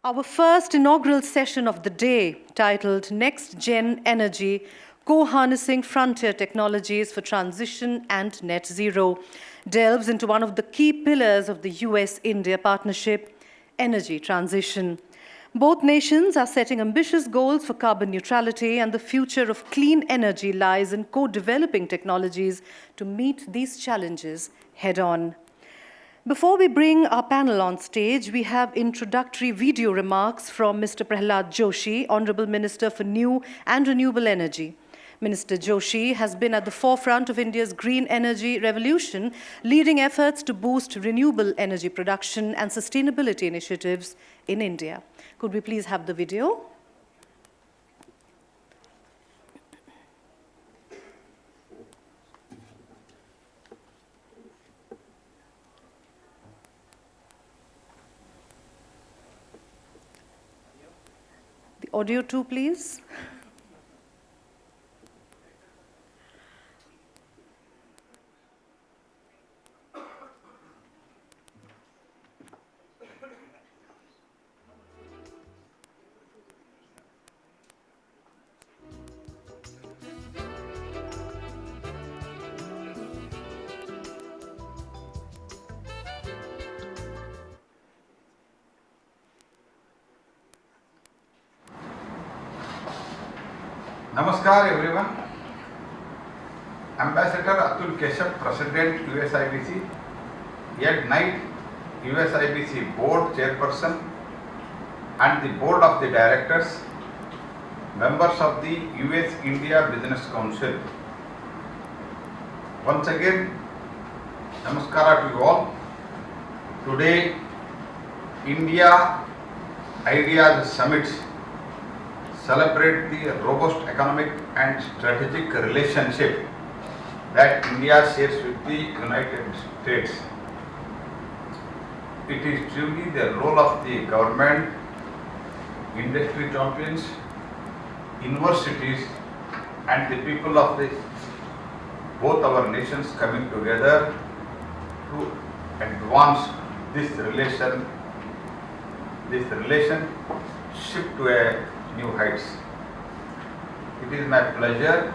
Our first inaugural session of the day, titled Next Gen Energy, Co-Harnessing Frontier Technologies for Transition and Net Zero, delves into one of the key pillars of the U.S India partnership, energy transition. Both nations are setting ambitious goals for carbon neutrality, and the future of clean energy lies in co-developing technologies to meet these challenges head-on. Before we bring our panel on stage, we have introductory video remarks from Mr. Prahlad Joshi, Honorable Minister for New and Renewable Energy. Minister Joshi has been at the forefront of India's green energy revolution, leading efforts to boost renewable energy production and sustainability initiatives in India. Could we please have the video? The audio too, please. Namaskar everyone. Ambassador Atul Keshav, President U.S IBC, Ed Knight, U.S IBC Board Chairperson and the Board of the Directors, members of the U.S India Business Council. Once again, Namaskara to you all. Today, India Ideas Summit celebrate the robust economic and strategic relationship that India shares with the United States. It is truly the role of the government, industry champions, universities and the people of both our nations coming together to advance this relationship to a new heights. It is my pleasure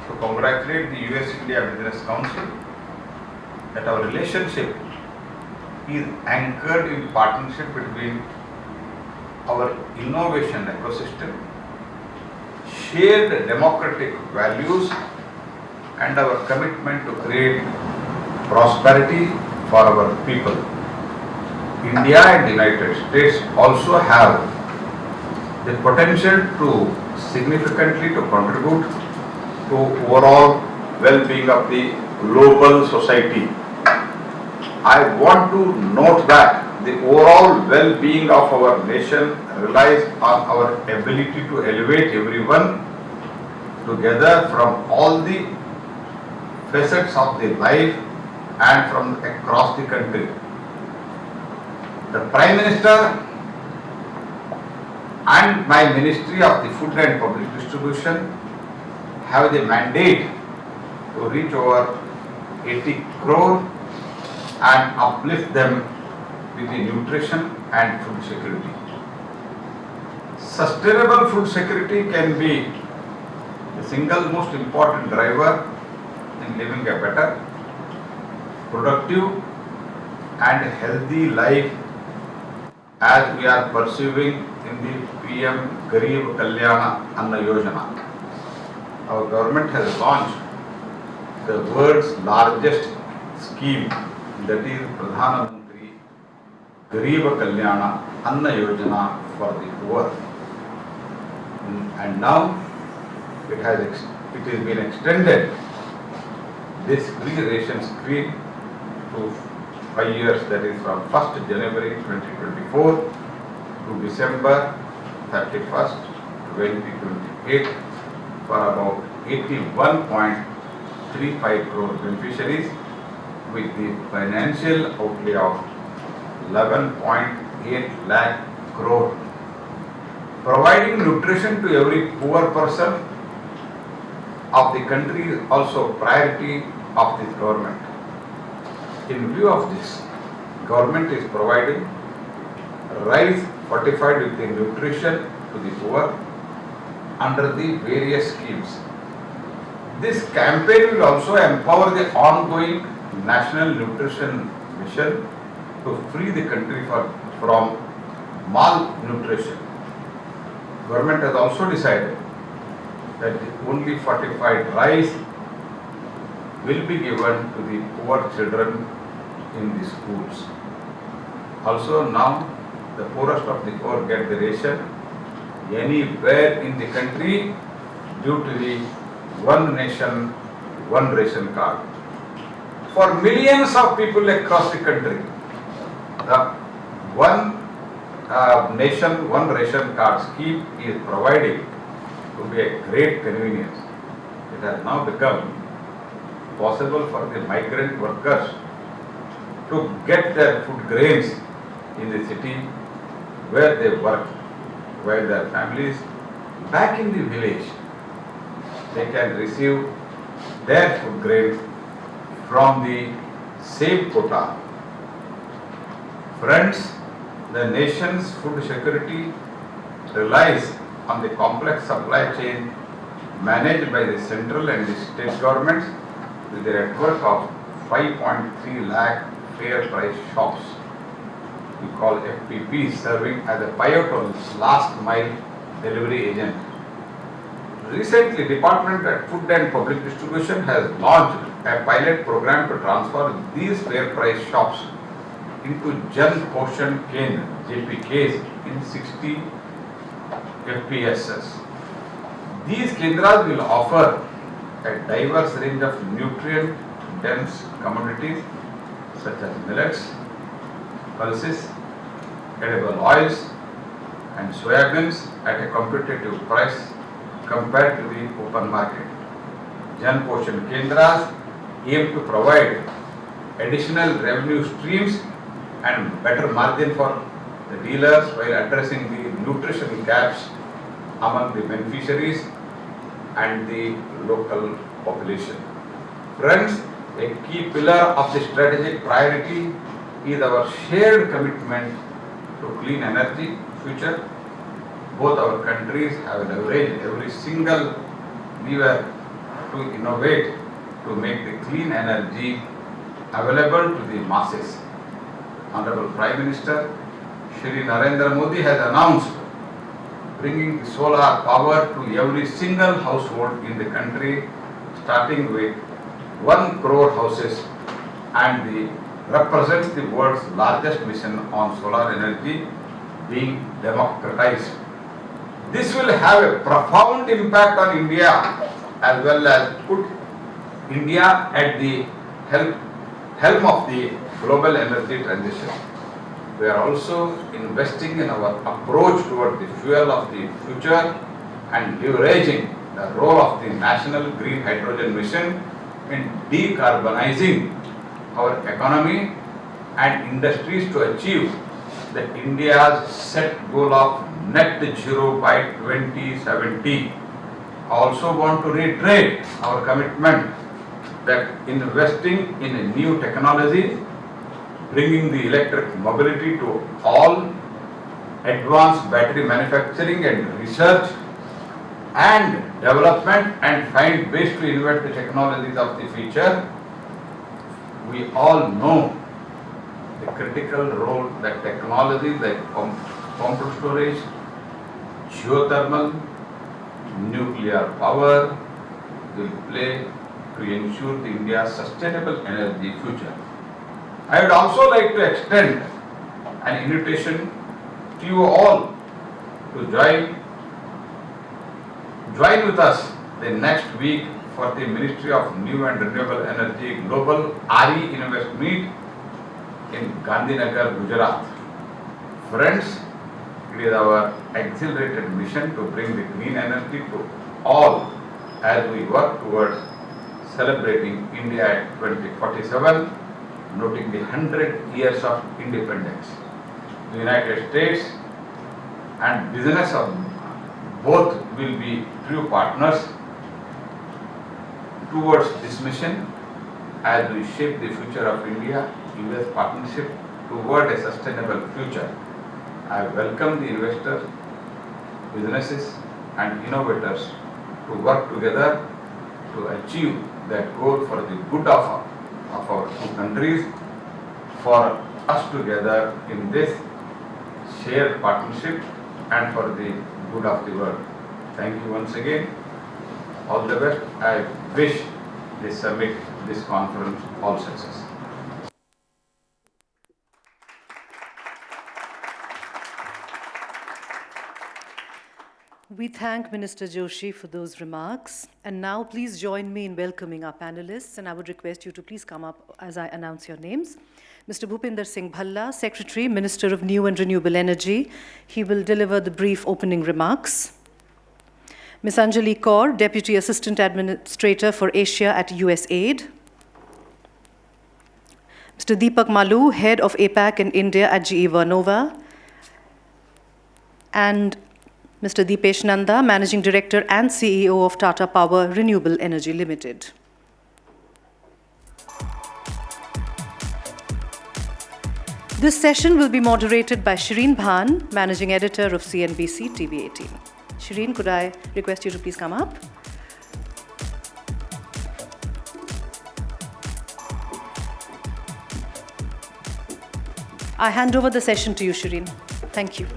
to congratulate the U.S India Business Council that our relationship is anchored in partnership between our innovation ecosystem, shared democratic values and our commitment to create prosperity for our people. India and the United States also have the potential to significantly to contribute to overall well-being of the global society. I want to note that the overall well-being of our nation relies on our ability to elevate everyone together from all the facets of the life and from across the country. The Prime Minister and my Ministry of the Food and Public Distribution have the mandate to reach over 80 crore and uplift them with the nutrition and food security. Sustainable food security can be the single most important driver in living a better, productive and healthy life as we are pursuing in the PM Garib Kalyana Anna Yojana. Our government has launched the world's largest scheme, that is Pradhan Mantri Garib Kalyana Anna Yojana for the poor. And now it has been extended, this free ration scheme, to 5 years, that is from 1st January 2024 to December 31st, 2028 for about 81.35 crore beneficiaries with the financial outlay of 11.8 lakh crore. Providing nutrition to every poor person of the country is also priority of this government. In view of this, government is providing rice fortified with the nutrition to the poor under the various schemes. This campaign will also empower the ongoing National Nutrition Mission to free the country from malnutrition. Government has also decided that only fortified rice will be given to the poor children in the schools. Also now the poorest of the poor get the ration anywhere in the country due to the one nation, one ration card. For millions of people across the country, the one nation, one ration card scheme is providing to be a great convenience. It has now become possible for the migrant workers to get their food grains in the city where they work, while their families back in the village, they can receive their food grains from the same quota. Friends, the nation's food security relies on the complex supply chain managed by the central and the state governments with a network of 5.3 lakh fair price shops, we call FPPs, serving as a pivotal last mile delivery agent. Recently, Department of Food and Public Distribution has launched a pilot program to transfer these fair price shops into Jan Poshan Kendra JPKs in 60 FPSs. These kendras will offer a diverse range of nutrient-dense commodities such as millets, pulses, edible oils and soya beans at a competitive price compared to the open market. Jan Poshan Kendras aim to provide additional revenue streams and better margin for the dealers while addressing the nutrition gaps among the beneficiaries and the local population. Friends, a key pillar of the strategic priority is our shared commitment to clean energy future. Both our countries have leveraged every single lever to innovate to make the clean energy available to the masses. Honorable Prime Minister Shri Narendra Modi has announced bringing solar power to every single household in the country, starting with 1 crore houses, and represents the world's largest mission on solar energy being democratized. This will have a profound impact on India as well as put India at the helm of the global energy transition. We are also investing in our approach toward the fuel of the future and leveraging the role of the National Green Hydrogen Mission in decarbonizing our economy and industries to achieve the India's set goal of net zero by 2070. I also want to reiterate our commitment that investing in new technology, bringing the electric mobility to all, advanced battery manufacturing and research and development, and find ways to invent the technologies of the future. We all know the critical role that technologies like pumped storage, geothermal, nuclear power will play to ensure the India's sustainable energy future. I would also like to extend an invitation to you all to join with us the next week for the Ministry of New and Renewable Energy Global RE Invest Meet in Gandhinagar, Gujarat. Friends, it is our exhilarated mission to bring the green energy to all as we work towards celebrating India at 2047, noting the 100 years of independence. The United States and business of both will be true partners towards this mission as we shape the future of India. U.S. partnership toward a sustainable future. I welcome the investors, businesses and innovators to work together to achieve that goal for the good of our two countries, for us together in this shared partnership and for the good of the world. Thank you once again. All the best. I wish this summit, this conference, all success. We thank Minister Joshi for those remarks. And now please join me in welcoming our panelists. And I would request you to please come up as I announce your names. Mr. Bhupinder Singh Bhalla, Secretary, Minister of New and Renewable Energy. He will deliver the brief opening remarks. Ms. Anjali Kaur, Deputy Assistant Administrator for Asia at USAID. Mr. Deepak Malu, Head of APAC in India at GE Vernova. And Mr. Deepesh Nanda, Managing Director and CEO of Tata Power Renewable Energy Limited. This session will be moderated by Shireen Bhan, Managing Editor of CNBC TV18. Shireen, could I request you to please come up? I hand over the session to you, Shireen. Thank you.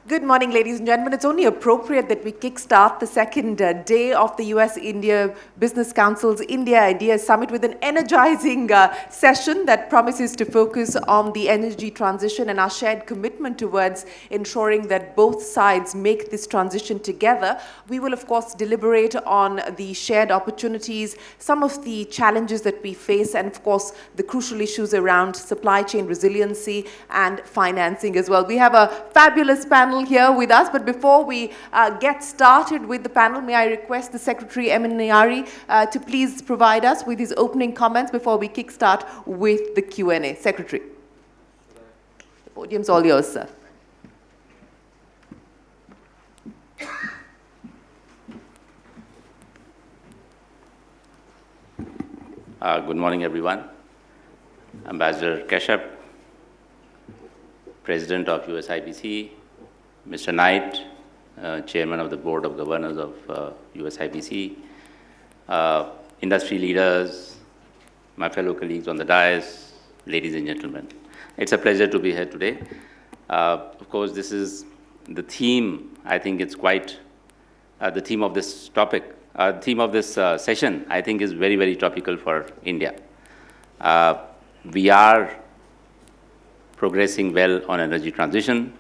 Good morning, ladies and gentlemen. It's only appropriate that we kickstart the second day of the U.S. India Business Council's India Ideas Summit with an energizing session that promises to focus on the energy transition and our shared commitment towards ensuring that both sides make this transition together. We will, of course, deliberate on the shared opportunities, some of the challenges that we face, and, of course, the crucial issues around supply chain resiliency and financing as well. We have a fabulous panel here with us, but before we get started with the panel, may I request the Secretary M. Nayari to please provide us with his opening comments before we kickstart with the Q&A. Secretary. The podium's all yours, sir. Good morning, everyone. Ambassador Kashyap, President of US IBC, Mr. Knight, Chairman of the Board of Governors of US IBC, industry leaders, my fellow colleagues on the dais, ladies and gentlemen. It's a pleasure to be here today. Of course, this is the theme. I think it's quite the theme of this topic. The theme of this session, I think, is very, very topical for India. We are progressing well on energy transition.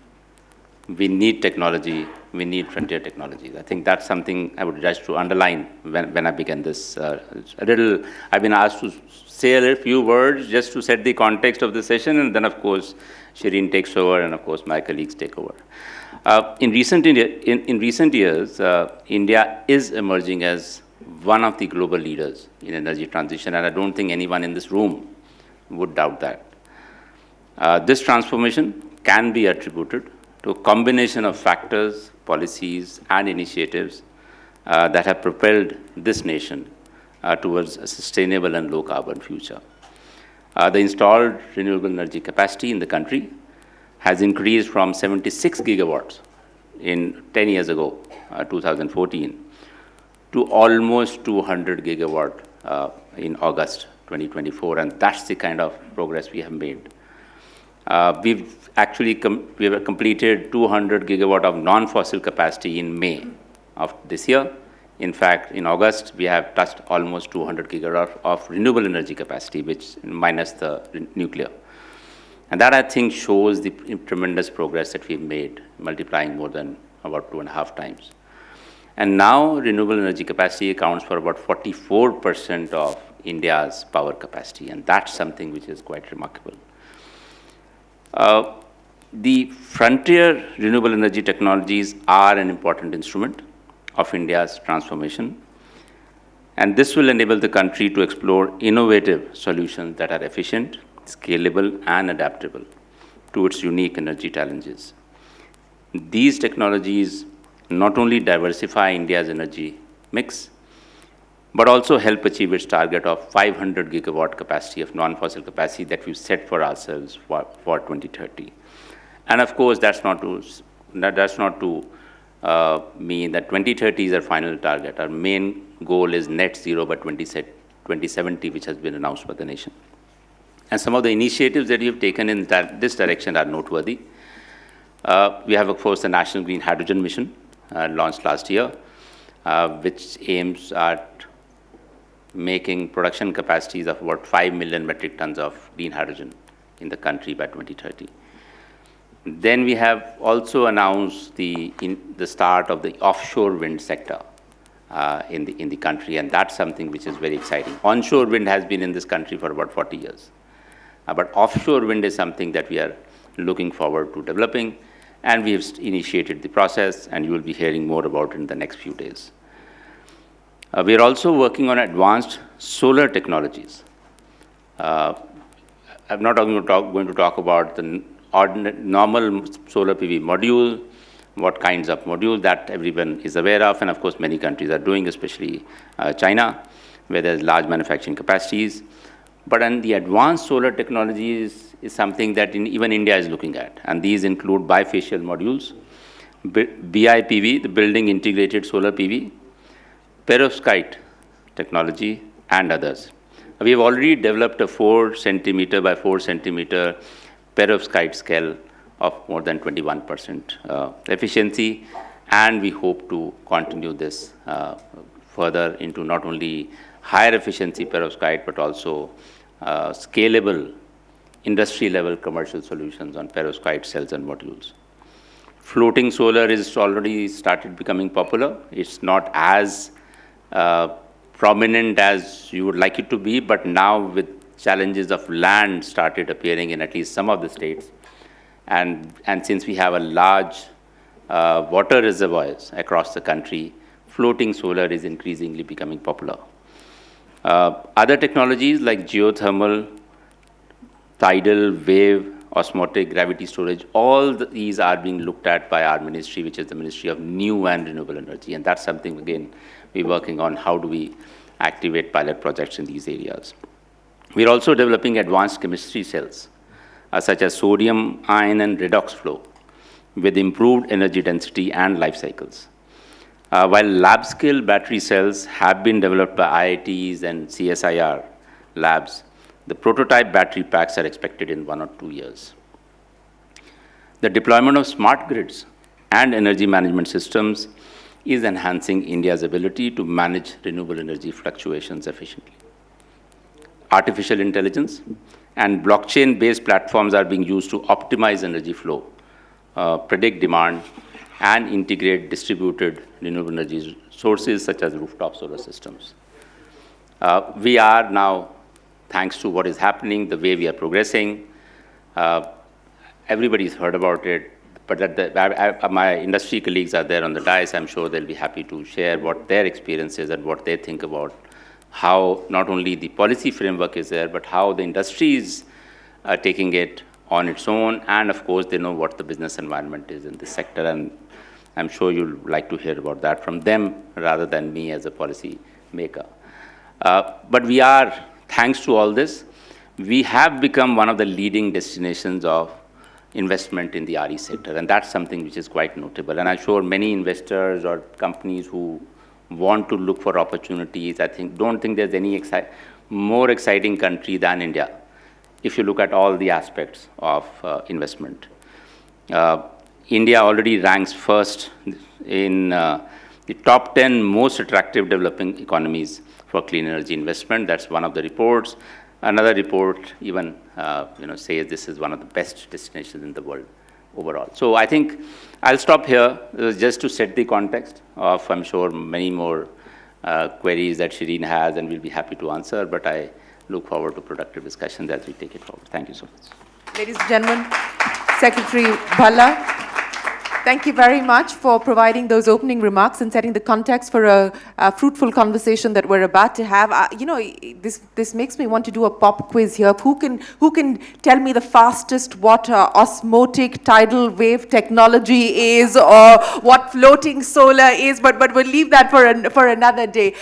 We need technology. We need frontier technologies. I think that's something I would just to underline when I began this. I've been asked to say a few words just to set the context of the session, and then, of course, Shireen takes over, and, of course, my colleagues take over. In recent years, India is emerging as one of the global leaders in energy transition, and I don't think anyone in this room would doubt that. This transformation can be attributed to a combination of factors, policies, and initiatives that have propelled this nation towards a sustainable and low-carbon future. The installed renewable energy capacity in the country has increased from 76 gigawatts in 10 years ago, 2014, to almost 200 gigawatt in August 2024, and that's the kind of progress we have made. We've actually completed 200 gigawatt of non-fossil capacity in May of this year. In fact, in August, we have touched almost 200 gigawatt of renewable energy capacity, which minus the nuclear. And that, I think, shows the tremendous progress that we've made, multiplying more than about 2.5 times. And now, renewable energy capacity accounts for about 44% of India's power capacity, and that's something which is quite remarkable. The frontier renewable energy technologies are an important instrument of India's transformation, and this will enable the country to explore innovative solutions that are efficient, scalable, and adaptable to its unique energy challenges. These technologies not only diversify India's energy mix, but also help achieve its target of 500 gigawatt capacity of non-fossil capacity that we've set for ourselves for 2030. And of course, that's not to mean that 2030 is our final target. Our main goal is net zero by 2070, which has been announced by the nation. And some of the initiatives that we have taken in this direction are noteworthy. We have, of course, the National Green Hydrogen Mission, launched last year, which aims at making production capacities of about 5 million metric tons of green hydrogen in the country by 2030. Then we have also announced the start of the offshore wind sector in the country, and that's something which is very exciting. Onshore wind has been in this country for about 40 years. But offshore wind is something that we are looking forward to developing, and we have initiated the process, and you will be hearing more about it in the next few days. We are also working on advanced solar technologies. I'm not going to talk about the normal solar PV module, what kinds of modules that everyone is aware of, and of course many countries are doing, especially China, where there's large manufacturing capacities. But in the advanced solar technologies is something that even India is looking at, and these include bifacial modules, BIPV, the Building Integrated Solar PV, perovskite technology, and others. We have already developed a 4 centimeter by 4 centimeter perovskite scale of more than 21% efficiency, and we hope to continue this further into not only higher efficiency perovskite, but also scalable industry-level commercial solutions on perovskite cells and modules. Floating solar is already started becoming popular. It's not as prominent as you would like it to be, but now with challenges of land started appearing in at least some of the states, and since we have a large water reservoirs across the country, floating solar is increasingly becoming popular. Other technologies like geothermal, tidal, wave, osmotic, gravity storage, all these are being looked at by our ministry, which is the Ministry of New and Renewable Energy. And that's something, again, we're working on how do we activate pilot projects in these areas. We're also developing advanced chemistry cells, such as sodium, ion, and redox flow, with improved energy density and life cycles. While lab-scale battery cells have been developed by IITs and CSIR labs, the prototype battery packs are expected in 1 or 2 years. The deployment of smart grids and energy management systems is enhancing India's ability to manage renewable energy fluctuations efficiently. Artificial intelligence and blockchain-based platforms are being used to optimize energy flow, predict demand, and integrate distributed renewable energy sources such as rooftop solar systems. We are now, thanks to what is happening, the way we are progressing, everybody's heard about it, but my industry colleagues are there on the dais. I'm sure they'll be happy to share what their experience is and what they think about how not only the policy framework is there, but how the industry is taking it on its own, and of course they know what the business environment is in this sector, and I'm sure you'll like to hear about that from them rather than me as a policy maker. But we are, thanks to all this, we have become one of the leading destinations of investment in the RE sector, and that's something which is quite notable. And I'm sure many investors or companies who want to look for opportunities, don't think there's any more exciting country than India, if you look at all the aspects of investment. India already ranks first in the top 10 most attractive developing economies for clean energy investment. That's one of the reports. Another report even says this is one of the best destinations in the world overall. So I think I'll stop here just to set the context of, I'm sure, many more queries that Shireen has, and we'll be happy to answer, but I look forward to productive discussions as we take it forward. Thank you so much. Ladies and gentlemen, Secretary Bhalla. Thank you very much for providing those opening remarks and setting the context for a fruitful conversation that we're about to have. This makes me want to do a pop quiz here. Who can tell me the fastest water osmotic tidal wave technology is, or what floating solar is? But we'll leave that for another day.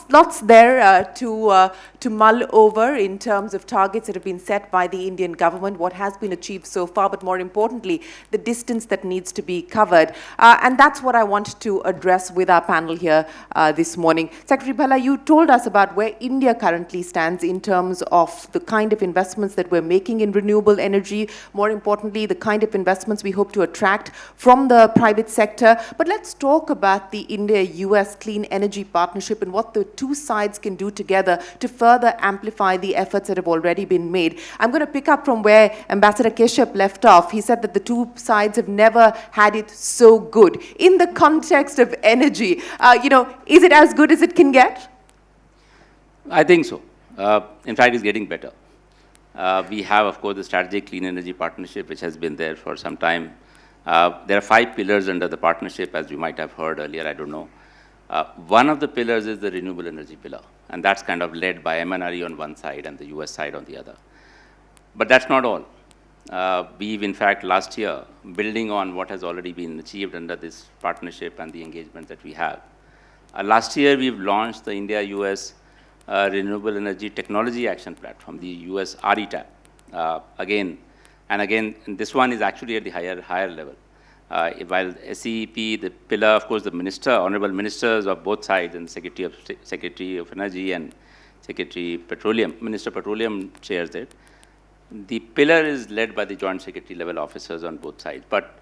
Lots there to mull over in terms of targets that have been set by the Indian government, what has been achieved so far, but more importantly, the distance that needs to be covered. And that's what I want to address with our panel here this morning. Secretary Bhalla, you told us about where India currently stands in terms of the kind of investments that we're making in renewable energy, more importantly, the kind of investments we hope to attract from the private sector. But let's talk about the India-US Clean Energy Partnership and what the two sides can do together to further amplify the efforts that have already been made. I'm going to pick up from where Ambassador Keshav left off. He said that the two sides have never had it so good. In the context of energy, is it as good as it can get? I think so. In fact, it's getting better. We have, of course, the Strategic Clean Energy Partnership, which has been there for some time. There are 5 pillars under the partnership, as you might have heard earlier, I don't know. One of the pillars is the renewable energy pillar, and that's kind of led by MNRE on one side and the US side on the other. But that's not all. We've, in fact, last year, building on what has already been achieved under this partnership and the engagement that we have, last year we've launched the India-US Renewable Energy Technology Action Platform, the US RETAP. Again, this one is actually at the higher level. While SEP, the pillar, of course, the honorable ministers of both sides, and Secretary of Energy and Minister Petroleum chairs it. The pillar is led by the joint secretary level officers on both sides. But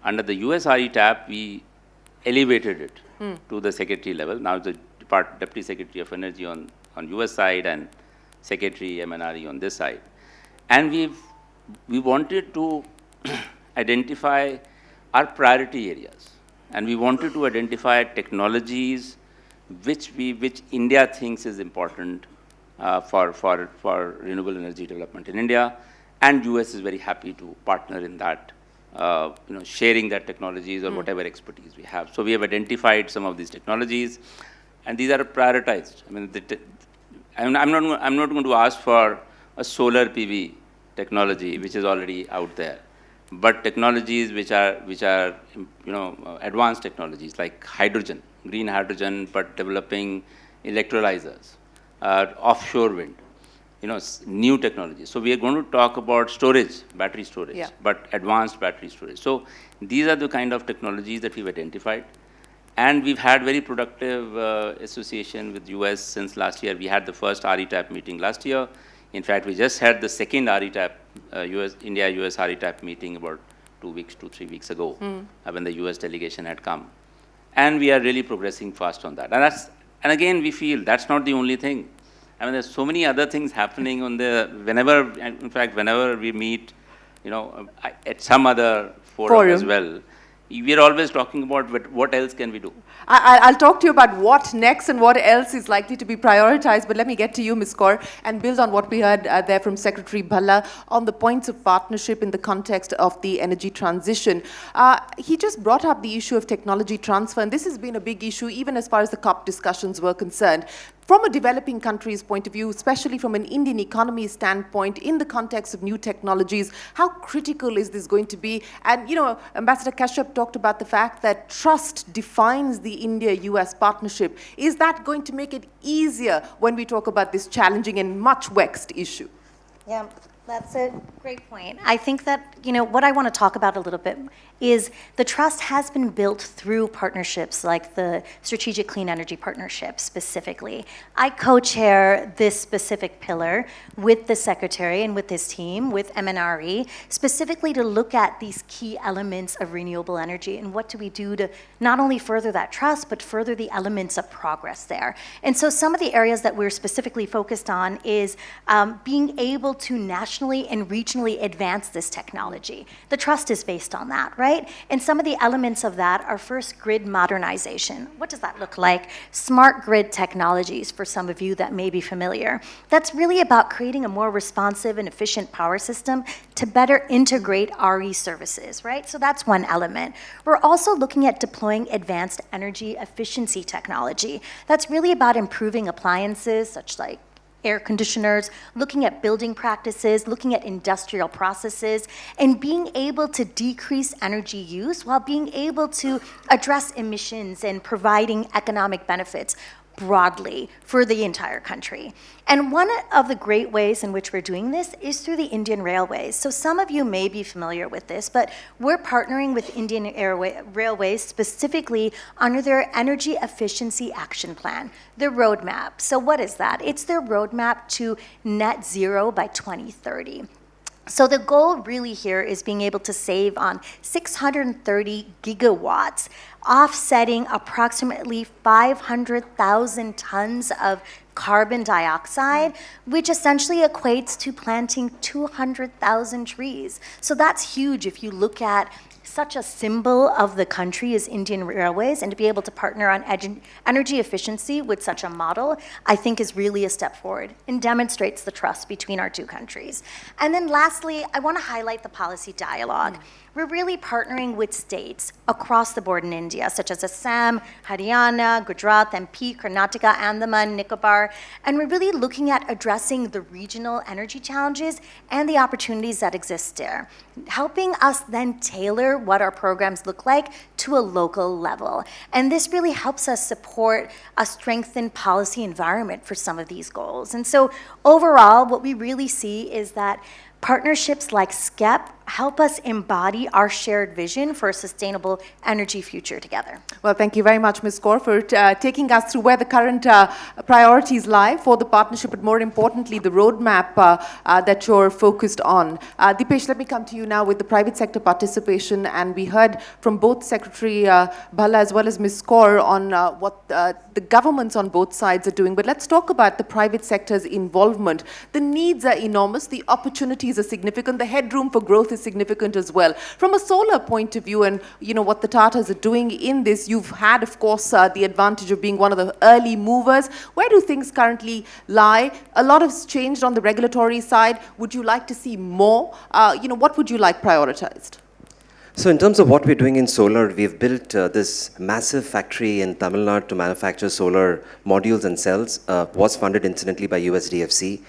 under the US RETAP, we elevated it to the secretary level. Now the Deputy Secretary of Energy on US side and Secretary MNRE on this side. And we wanted to identify our priority areas. And we wanted to identify technologies which India thinks is important for renewable energy development in India, and US is very happy to partner in that, sharing that technologies or whatever expertise we have. So we have identified some of these technologies, and these are prioritized. I mean, I'm not going to ask for a solar PV technology which is already out there, but technologies which are advanced technologies like hydrogen, green hydrogen, but developing electrolyzers. Offshore wind, new technologies. So we are going to talk about storage, battery storage, but advanced battery storage. So these are the kind of technologies that we've identified. And we've had very productive association with US since last year. We had the first RETAP meeting last year. In fact, we just had the second RETAP, India-US RETAP meeting about 3 weeks ago, when the US delegation had come. And we are really progressing fast on that. And again, we feel that's not the only thing. I mean, there's so many other things happening whenever we meet, at some other forum as well, we're always talking about what else can we do. I'll talk to you about what next and what else is likely to be prioritized, but let me get to you, Ms. Kaur, and build on what we heard there from Secretary Bhalla on the points of partnership in the context of the energy transition. He just brought up the issue of technology transfer, and this has been a big issue even as far as the COP discussions were concerned. From a developing country's point of view, especially from an Indian economy standpoint, in the context of new technologies, how critical is this going to be? And, Ambassador Kashyap talked about the fact that trust defines the India-US partnership. Is that going to make it easier when we talk about this challenging and much vexed issue? Yeah, that's a great point. I think that, what I want to talk about a little bit is the trust has been built through partnerships like the Strategic Clean Energy Partnership specifically. I co-chair this specific pillar with the Secretary and with his team, with MNRE, specifically to look at these key elements of renewable energy and what do we do to not only further that trust, but further the elements of progress there. And so some of the areas that we're specifically focused on is being able to nationalize nationally and regionally advance this technology. The trust is based on that, right? And some of the elements of that are first grid modernization. What does that look like? Smart grid technologies, for some of you that may be familiar. That's really about creating a more responsive and efficient power system to better integrate RE services, right? So that's one element. We're also looking at deploying advanced energy efficiency technology. That's really about improving appliances, such like air conditioners, looking at building practices, looking at industrial processes, and being able to decrease energy use while being able to address emissions and providing economic benefits broadly for the entire country. And one of the great ways in which we're doing this is through the Indian Railways. So some of you may be familiar with this, but we're partnering with Indian Railways specifically under their Energy Efficiency Action Plan, their roadmap. So what is that? It's their roadmap to net zero by 2030. So the goal really here is being able to save on 630 gigawatts, offsetting approximately 500,000 tons of carbon dioxide, which essentially equates to planting 200,000 trees. So that's huge if you look at such a symbol of the country as Indian Railways, and to be able to partner on energy efficiency with such a model, I think is really a step forward and demonstrates the trust between our two countries. And then lastly, I want to highlight the policy dialogue. We're really partnering with states across the board in India, such as Assam, Haryana, Gujarat, MP, Karnataka, Andaman, Nicobar, and we're really looking at addressing the regional energy challenges and the opportunities that exist there, helping us then tailor what our programs look like to a local level. And this really helps us support a strengthened policy environment for some of these goals. And so overall, what we really see is that partnerships like SCEP help us embody our shared vision for a sustainable energy future together. Well, thank you very much, Ms. Kaur, for taking us through where the current priorities lie for the partnership, but more importantly, the roadmap that you're focused on. Dipesh, let me come to you now with the private sector participation, and we heard from both Secretary Bhalla as well as Ms. Kaur on what the governments on both sides are doing. But let's talk about the private sector's involvement. The needs are enormous, the opportunities are significant, the headroom for growth is significant as well. From a solar point of view, and you know what the Tatas are doing in this, you've had, of course, the advantage of being one of the early movers. Where do things currently lie? A lot has changed on the regulatory side. Would you like to see more? What would you like prioritized? So in terms of what we're doing in solar, we've built this massive factory in Tamil Nadu to manufacture solar modules and cells. Was funded incidentally by U.S. DFC.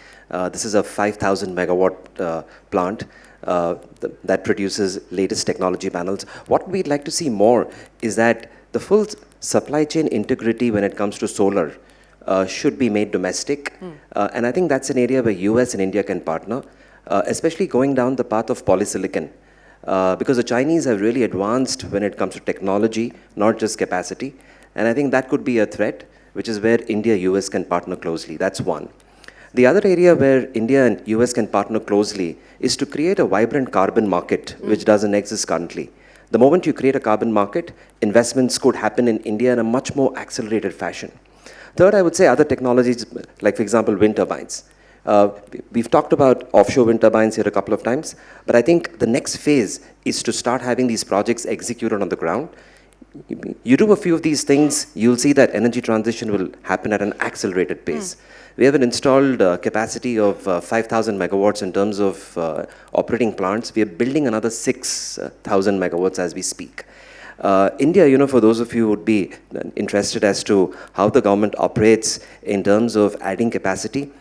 This is a 5,000 megawatt plant that produces latest technology panels. What we'd like to see more is that the full supply chain integrity when it comes to solar should be made domestic. And I think that's an area where US and India can partner, especially going down the path of polysilicon. Because the Chinese have really advanced when it comes to technology, not just capacity. And I think that could be a threat, which is where India, US can partner closely. That's one. The other area where India and US can partner closely is to create a vibrant carbon market, which doesn't exist currently. The moment you create a carbon market, investments could happen in India in a much more accelerated fashion. Third, I would say other technologies, like for example, wind turbines. We've talked about offshore wind turbines here a couple of times, but I think the next phase is to start having these projects executed on the ground. You do a few of these things, you'll see that energy transition will happen at an accelerated pace. We have an installed capacity of 5,000 megawatts in terms of operating plants. We are building another 6,000 megawatts as we speak. India, for those of you who would be interested as to how the government operates in terms of adding capacity,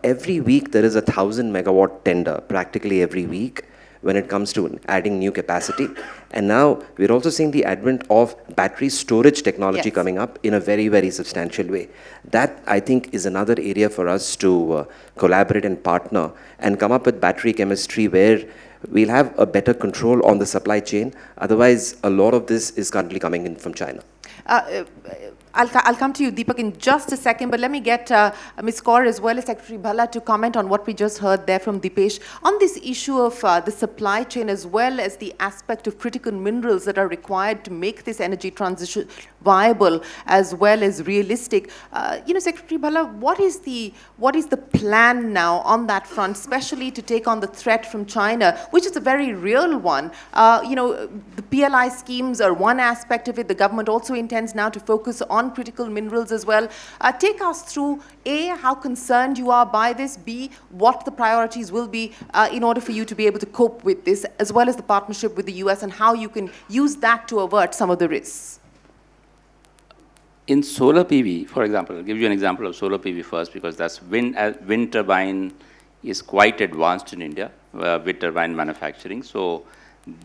every week there is a 1,000 megawatt tender, practically every week, when it comes to adding new capacity. And now we're also seeing the advent of battery storage technology coming up in a very, very substantial way. That, I think, is another area for us to collaborate and partner and come up with battery chemistry where we'll have a better control on the supply chain. Otherwise, a lot of this is currently coming in from China. I'll come to you, Deepak, in just a second, but let me get Ms. Kaur as well as Secretary Bhalla to comment on what we just heard there from Dipesh on this issue of the supply chain as well as the aspect of critical minerals that are required to make this energy transition viable as well as realistic. Secretary Bhalla, what is the plan now on that front, especially to take on the threat from China, which is a very real one? The PLI schemes are one aspect of it. The government also intends now to focus on critical minerals as well. Take us through, A, how concerned you are by this, B, what the priorities will be in order for you to be able to cope with this, as well as the partnership with the US and how you can use that to avert some of the risks. In solar PV, for example, I'll give you an example of solar PV first, because that's wind turbine is quite advanced in India, wind turbine manufacturing. So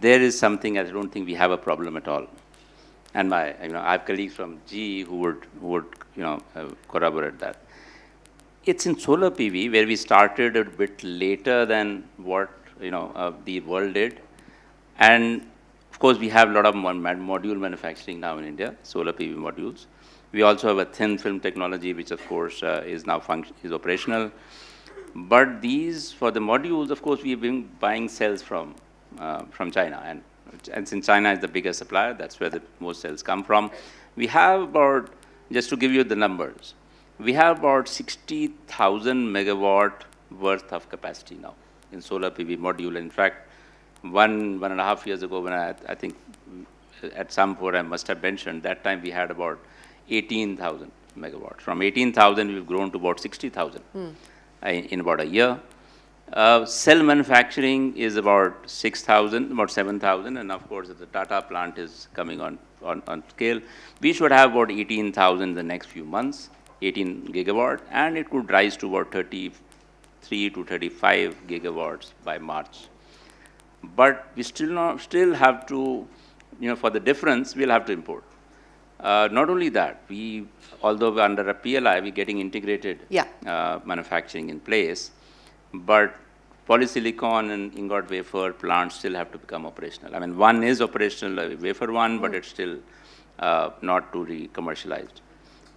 there is something I don't think we have a problem at all. And I have colleagues from GE who would corroborate that. It's in solar PV where we started a bit later than what the world did, and of course we have a lot of module manufacturing now in India, solar PV modules. We also have a thin film technology, which of course is now is operational. But these, for the modules, of course, we've been buying cells from China, and since China is the biggest supplier, that's where the most cells come from. We have about, just to give you the numbers, we have about 60,000 megawatt worth of capacity now in solar PV module. In fact, one and a half years ago, when I think at some point I must have mentioned, that time we had about 18,000 megawatts. From 18,000, we've grown to about 60,000 in about a year. Cell manufacturing is about 6,000, about 7,000, and of course, the Tata plant is coming on scale. We should have about 18,000 in the next few months, 18 gigawatt, and it could rise to about 33 to 35 gigawatts by March. But we still have to, for the difference, we'll have to import. Not only that, although we're under a PLI, we're getting integrated manufacturing in place, but polysilicon and ingot wafer plants still have to become operational. I mean, one is operational, wafer one, but it's still not totally commercialized.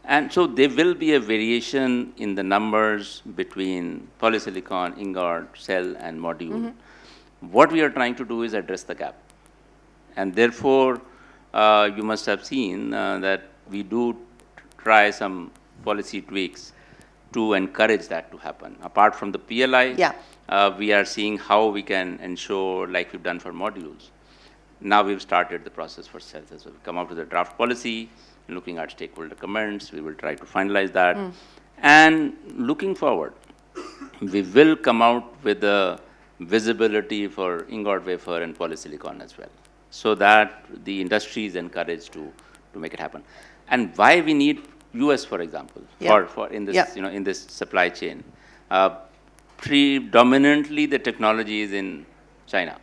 And so there will be a variation in the numbers between polysilicon, ingot, cell, and module. What we are trying to do is address the gap. And therefore, you must have seen that we do try some policy tweaks to encourage that to happen. Apart from the PLI, we are seeing how we can ensure, like we've done for modules. Now we've started the process for cells. So we've come up with a draft policy, looking at stakeholder comments. We will try to finalize that. And looking forward, we will come out with a visibility for ingot wafer and polysilicon as well, so that the industry is encouraged to make it happen. And why we need US, for example, for in this in this supply chain. Predominantly, the technology is in China,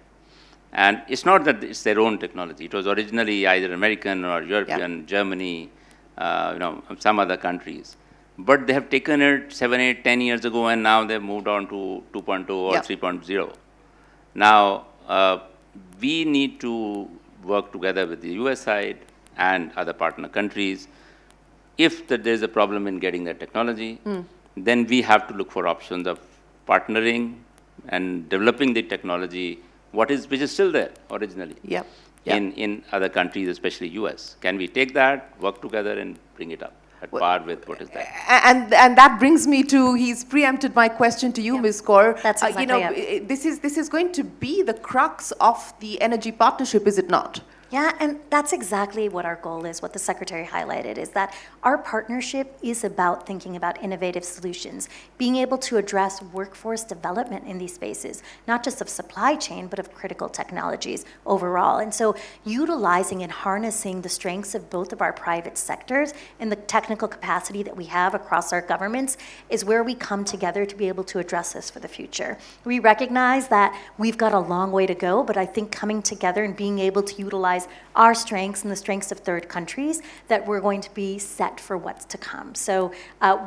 and it's not that it's their own technology. It was originally either American or European, Germany, some other countries. But they have taken it 7, 8, 10 years ago, and now they've moved on to 2.0 or 3.0. Now, we need to work together with the US side and other partner countries. If there's a problem in getting that technology, then we have to look for options of partnering and developing the technology, which is still there originally in other countries, especially US. Can we take that, work together, and bring it up at par with what is there? And that brings me to, he's preempted my question to you, Ms. Kaur. That's exactly this is going to be the crux of the energy partnership, is it not? Yeah, and that's exactly what our goal is, what the Secretary highlighted, is that our partnership is about thinking about innovative solutions, being able to address workforce development in these spaces, not just of supply chain, but of critical technologies overall. And so utilizing and harnessing the strengths of both of our private sectors and the technical capacity that we have across our governments is where we come together to be able to address this for the future. We recognize that we've got a long way to go, but I think coming together and being able to utilize our strengths and the strengths of third countries, that we're going to be set for what's to come. So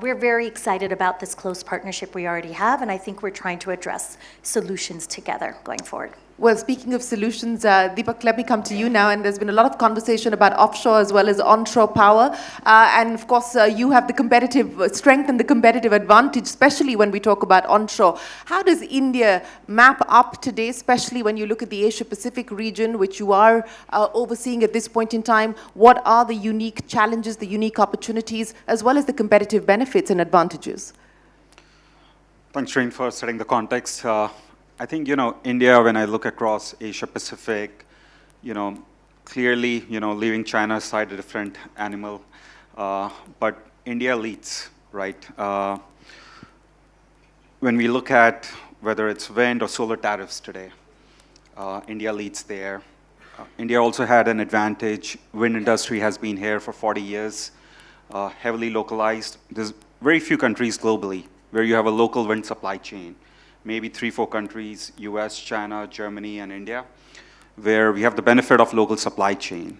we're very excited about this close partnership we already have, and I think we're trying to address solutions together going forward. Well, speaking of solutions, Deepak, let me come to you now. And there's been a lot of conversation about offshore as well as onshore power. And of course, you have the competitive strength and the competitive advantage, especially when we talk about onshore. How does India map up today, especially when you look at the Asia-Pacific region, which you are overseeing at this point in time? What are the unique challenges, the unique opportunities, as well as the competitive benefits and advantages? Thanks, Shrin, for setting the context. I think, India, when I look across Asia Pacific, clearly, leaving China aside, a different animal. But India leads, right? When we look at whether it's wind or solar tariffs today, India leads there. India also had an advantage. Wind industry has been here for 40 years, heavily localized. There's very few countries globally where you have a local wind supply chain. Maybe 3-4 countries, US, China, Germany, and India, where we have the benefit of local supply chain.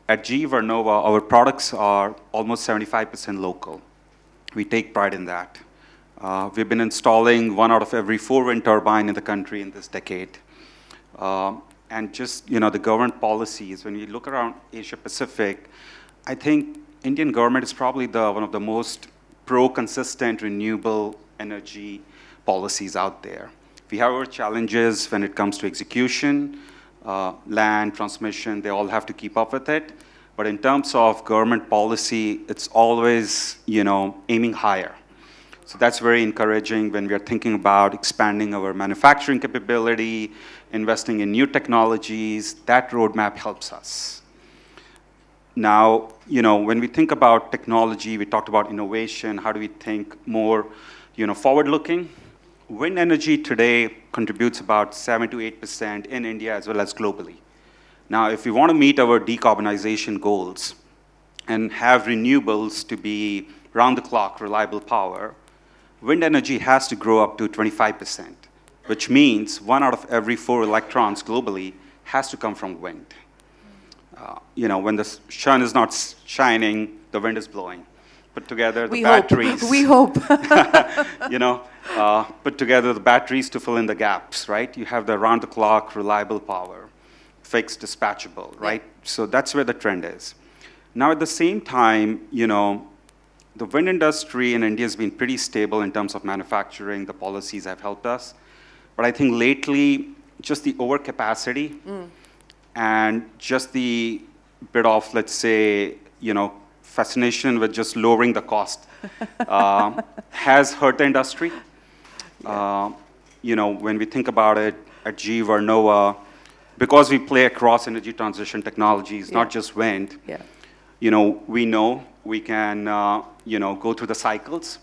At GE Vernova, our products are almost 75% local. We take pride in that. We've been installing 1 out of every 4 wind turbine in the country in this decade. And just, the government policies, when you look around Asia Pacific, I think Indian government is probably one of the most pro-consistent renewable energy policies out there. We have our challenges when it comes to execution, land, transmission, they all have to keep up with it. But in terms of government policy, it's always, aiming higher. So that's very encouraging when we are thinking about expanding our manufacturing capability, investing in new technologies. That roadmap helps us. Now, when we think about technology, we talked about innovation, how do we think more, forward-looking? Wind energy today contributes about 7 to 8% in India as well as globally. Now, if we want to meet our decarbonization goals and have renewables to be round-the-clock reliable power, wind energy has to grow up to 25%, which means 1 out of every 4 electrons globally has to come from wind. When the sun is not shining, the wind is blowing. Put together the batteries. We hope. Put together the batteries to fill in the gaps, right? You have the round-the-clock reliable power, fixed, dispatchable, right? Yeah. So that's where the trend is. Now, at the same time, the wind industry in India has been pretty stable in terms of manufacturing. The policies have helped us. But I think lately, just the overcapacity and just the bit of, let's say, fascination with just lowering the cost has hurt the industry. Yeah. When we think about it at GE Vernova, because we play across energy transition technologies, not just wind, we know we can go through the cycles.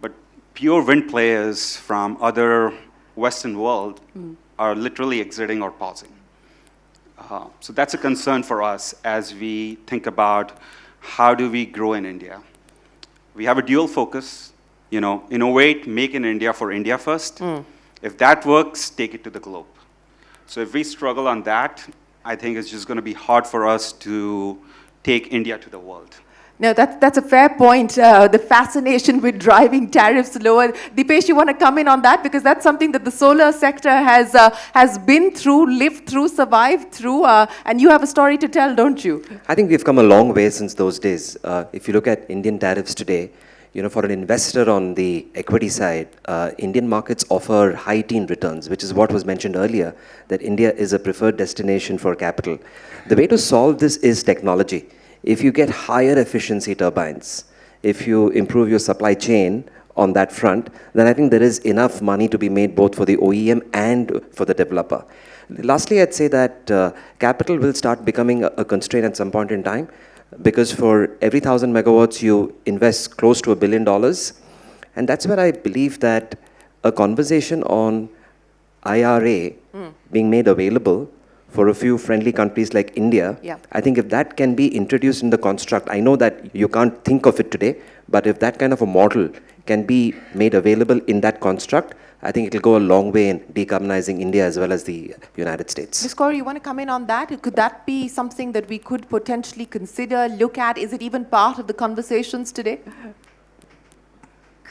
But pure wind players from other Western world are literally exiting or pausing. So that's a concern for us as we think about how do we grow in India. We have a dual focus, innovate, make in India for India first. If that works, take it to the globe. So if we struggle on that, I think it's just going to be hard for us to take India to the world. No, that's a fair point. The fascination with driving tariffs lower. Dipesh, you want to come in on that? Because that's something that the solar sector has been through, lived through, survived through, and you have a story to tell, don't you? I think we've come a long way since those days. If you look at Indian tariffs today, for an investor on the equity side, Indian markets offer high teen returns, which is what was mentioned earlier, that India is a preferred destination for capital. The way to solve this is technology. If you get higher efficiency turbines, if you improve your supply chain on that front, then I think there is enough money to be made both for the OEM and for the developer. Lastly, I'd say that capital will start becoming a constraint at some point in time, because for every 1,000 megawatts, you invest close to $1 billion. And that's where I believe that a conversation on IRA being made available for a few friendly countries like India, I think if that can be introduced in the construct, I know that you can't think of it today, but if that kind of a model can be made available in that construct, I think it'll go a long way in decarbonizing India as well as the United States. Ms. Kaur, you want to come in on that? Could that be something that we could potentially consider, look at? Is it even part of the conversations today?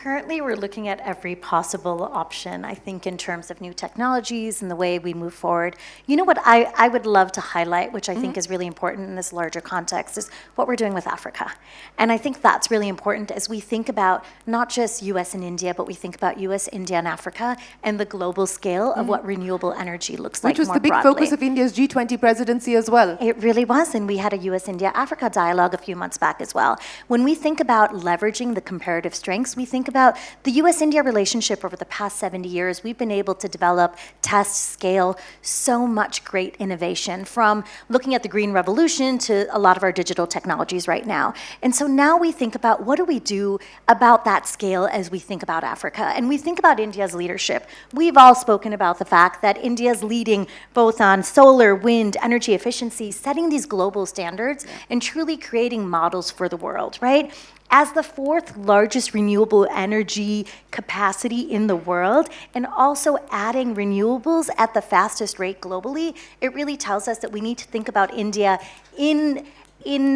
Currently, we're looking at every possible option, I think, in terms of new technologies and the way we move forward. You know what I would love to highlight, which I think is really important in this larger context, is what we're doing with Africa. And I think that's really important as we think about not just US and India, but we think about US, India, and Africa, and the global scale of what renewable energy looks like Which was more the big broadly. focus of India's G20 presidency as well. It really was, and we had a US India Africa dialogue a few months back as well. When we think about leveraging the comparative strengths, we think about the US India relationship over the past 70 years. We've been able to develop, test, scale so much great innovation, from looking at the green revolution to a lot of our digital technologies right now. And so now we think about what do we do about that scale as we think about Africa, and we think about India's leadership. We've all spoken about the fact that India's leading both on solar, wind, energy efficiency, setting these global standards and truly creating models for the world, right? As the fourth largest renewable energy capacity in the world, and also adding renewables at the fastest rate globally, it really tells us that we need to think about India in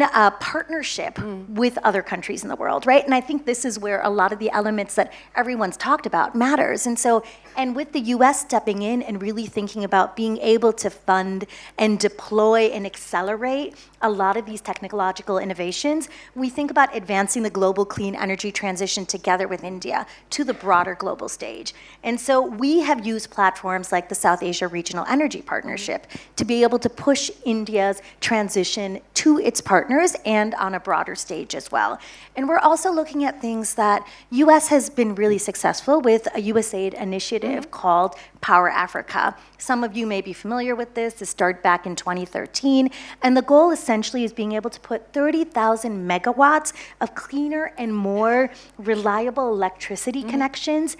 a partnership with other countries in the world, right? And I think this is where a lot of the elements that everyone's talked about matters. And so, and with the US stepping in and really thinking about being able to fund and deploy and accelerate a lot of these technological innovations, we think about advancing the global clean energy transition together with India to the broader global stage. And so we have used platforms like the South Asia Regional Energy Partnership to be able to push India's transition to its partners and on a broader stage as well. And we're also looking at things that US has been really successful with, a USAID initiative called Power Africa. Some of you may be familiar with this. It started back in 2013, and the goal essentially is being able to put 30,000 megawatts of cleaner and more reliable electricity connections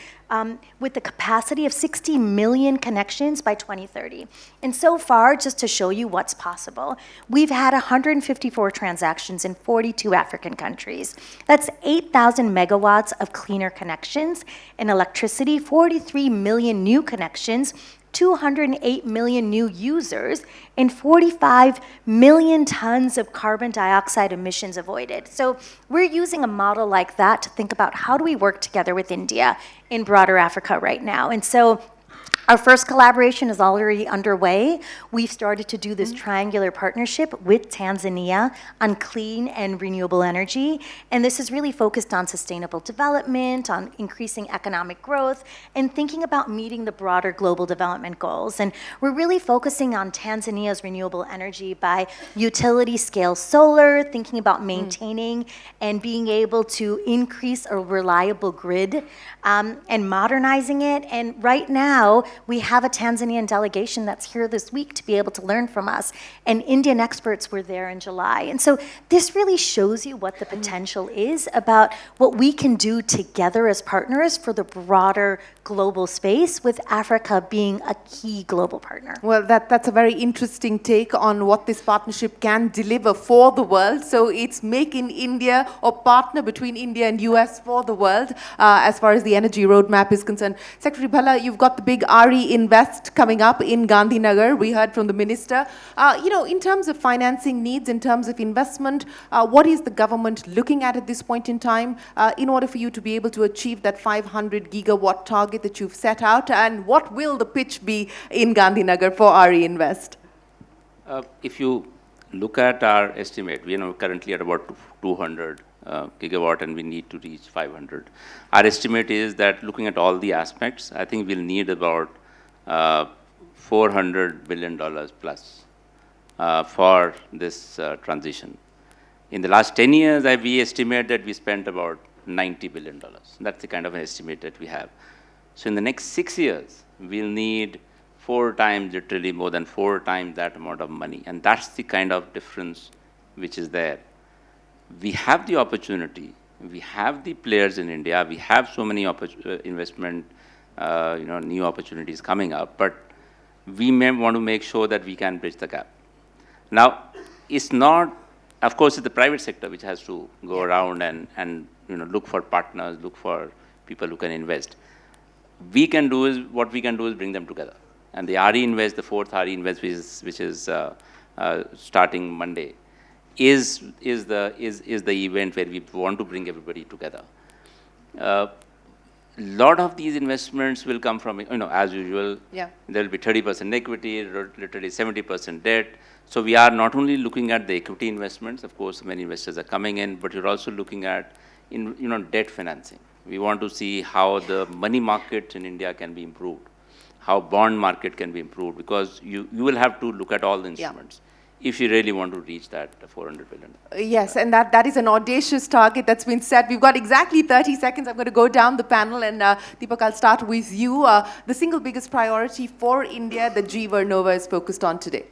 with the capacity of 60 million connections by 2030. And so far, just to show you what's possible, we've had 154 transactions in 42 African countries. That's 8,000 megawatts of cleaner connections in electricity, 43 million new connections, 208 million new users, and 45 million tons of carbon dioxide emissions avoided. So we're using a model like that to think about how do we work together with India in broader Africa right now. And so our first collaboration is already underway. We've started to do this triangular partnership with Tanzania on clean and renewable energy. And this is really focused on sustainable development, on increasing economic growth, and thinking about meeting the broader global development goals. And we're really focusing on Tanzania's renewable energy by utility scale solar, thinking about maintaining and being able to increase a reliable grid and modernizing it. And right now, we have a Tanzanian delegation that's here this week to be able to learn from us. And Indian experts were there in July. And so this really shows you what the potential is about what we can do together as partners for the broader global space, with Africa being a key global partner. Well, that's a very interesting take on what this partnership can deliver for the world. So it's Make in India, or partner between India and US for the world, as far as the energy roadmap is concerned. Secretary Bhalla, you've got the big RE Invest coming up in Gandhinagar. We heard from the minister. In terms of financing needs, in terms of investment, what is the government looking at this point in time in order for you to be able to achieve that 500 gigawatt target that you've set out, and what will the pitch be in Gandhinagar for RE Invest? If you look at our estimate, we are currently at about 200 gigawatt, and we need to reach 500. Our estimate is that, looking at all the aspects, I think we'll need about $400 billion plus for this transition. In the last 10 years, we estimate that we spent about $90 billion. That's the kind of an estimate that we have. So in the next 6 years, we'll need 4 times, literally more than 4 times that amount of money. And that's the kind of difference which is there. We have the opportunity. We have the players in India. We have so many investment, new opportunities coming up. But we may want to make sure that we can bridge the gap. Now, it's not, of course, it's the private sector which has to go around and look for partners, look for people who can invest. What we can do is bring them together. And the RE Invest, the fourth RE Invest, which is starting Monday, is the event where we want to bring everybody together. lot of these investments will come from, as usual, Yeah. there will be 30% equity, literally 70% debt. So we are not only looking at the equity investments, of course, many investors are coming in, but you're also looking at, debt financing. We want to see how the money market in India can be improved, how bond market can be improved, because you will have to look at all the instruments if you really want to reach that 400 billion. Yes, and that is an audacious target that's been set. We've got exactly 30 seconds. I'm going to go down the panel, and Deepak, I'll start with you. The single biggest priority for India that GE Vernova is focused on today?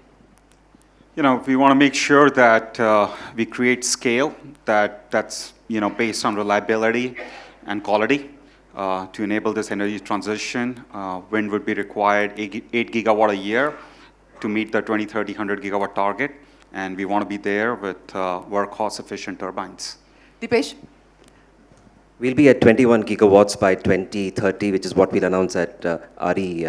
We want to make sure that we create scale that's based on reliability and quality to enable this energy transition. Wind would be required 8 gigawatt a year to meet the 2030 100 gigawatt target, and we want to be there with cost efficient turbines. Dipesh? We'll be at 21 gigawatts by 2030, which is what we'll announce at RE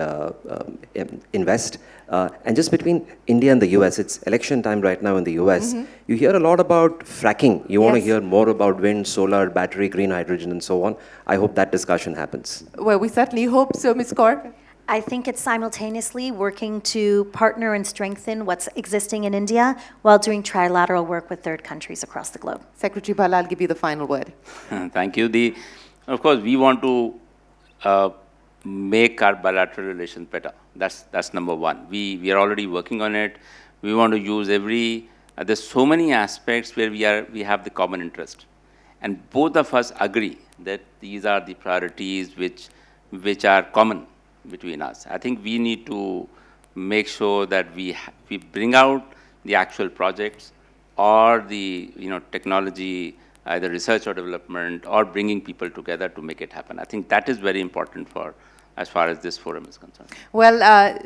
Invest. And just between India and the US, it's election time right now in the US. You hear a lot about fracking. You want to hear more about wind, solar, battery, green hydrogen, and so on. I hope that discussion happens. Well, we certainly hope so, Ms. Kaur. I think it's simultaneously working to partner and strengthen what's existing in India while doing trilateral work with third countries across the globe. Secretary Bhala, I'll give you the final word. Thank you. Of course, we want to make our bilateral relations better. That's number one. We are already working on it. We want to use there's so many aspects where we have the common interest. And both of us agree that these are the priorities which are common between us. I think we need to make sure that we bring out the actual projects or the technology, either research or development, or bringing people together to make it happen. I think that is very important as far as this forum is concerned. Well,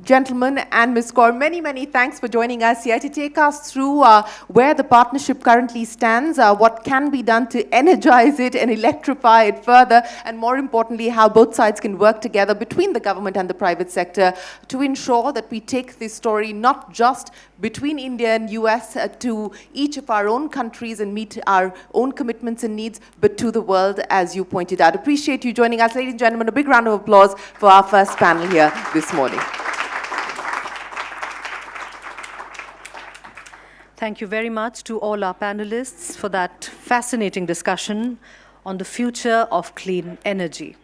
gentlemen and Ms. Kaur, many thanks for joining us here to take us through where the partnership currently stands, what can be done to energize it and electrify it further, and more importantly, how both sides can work together between the government and the private sector to ensure that we take this story not just between India and US to each of our own countries and meet our own commitments and needs, but to the world, as you pointed out. Appreciate you joining us. Ladies and gentlemen, a big round of applause for our first panel here this morning. Thank you very much to all our panelists for that fascinating discussion on the future of clean energy.